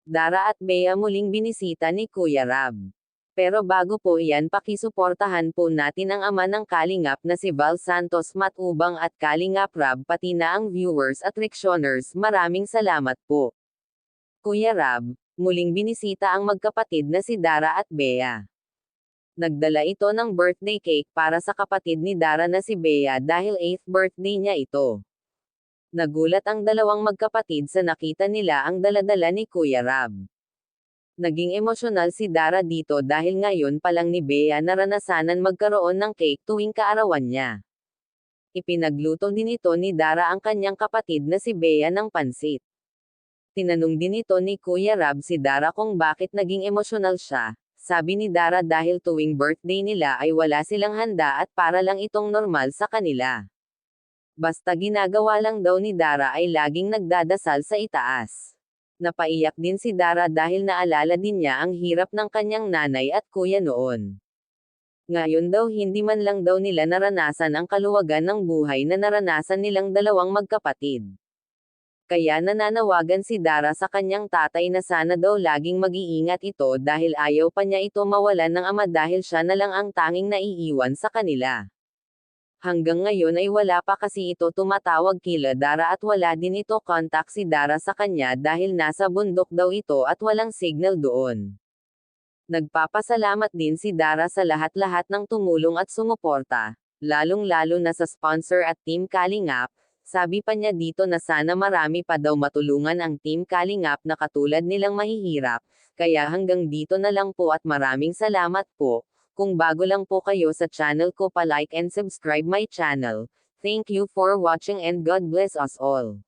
Dara at Bea muling binisita ni Kuya Rab. Pero bago po iyan, pakisuportahan po natin ang ama ng Kalingap na si Val Santos Matubang at Kalingap Rab pati na ang viewers at Rexioners. Maraming salamat po. Kuya Rab, muling binisita ang magkapatid na si Dara at Bea. Nagdala ito ng birthday cake para sa kapatid ni Dara na si Bea dahil 8th birthday niya ito. Nagulat ang dalawang magkapatid sa nakita nila ang daladala ni Kuya Rab. Naging emosyonal si Dara dito dahil ngayon pa lang ni Bea naranasanan magkaroon ng cake tuwing kaarawan niya. Ipinagluto din ito ni Dara ang kanyang kapatid na si Bea ng pansit. Tinanong din ito ni Kuya Rab si Dara kung bakit naging emosyonal siya. Sabi ni Dara dahil tuwing birthday nila ay wala silang handa at para lang itong normal sa kanila. Basta ginagawa lang daw ni Dara ay laging nagdadasal sa itaas. Napaiyak din si Dara dahil naalala din niya ang hirap ng kanyang nanay at kuya noon. Ngayon daw hindi man lang daw nila naranasan ang kaluwagan ng buhay na naranasan nilang dalawang magkapatid. Kaya nananawagan si Dara sa kanyang tatay na sana daw laging mag-iingat ito dahil ayaw pa niya ito mawalan ng ama dahil siya na lang ang tanging naiiwan sa kanila. Hanggang ngayon ay wala pa kasi ito tumatawag kila Dara at wala din ito contact si Dara sa kanya dahil nasa bundok daw ito at walang signal doon. Nagpapasalamat din si Dara sa lahat-lahat ng tumulong at sumuporta, lalong-lalo na sa sponsor at Team Kalingap. Sabi pa niya dito na sana marami pa daw matulungan ang Team Kalingap na katulad nilang mahihirap, kaya hanggang dito na lang po at maraming salamat po. Kung bago lang po kayo sa channel ko, pa-like and subscribe my channel. Thank you for watching and God bless us all.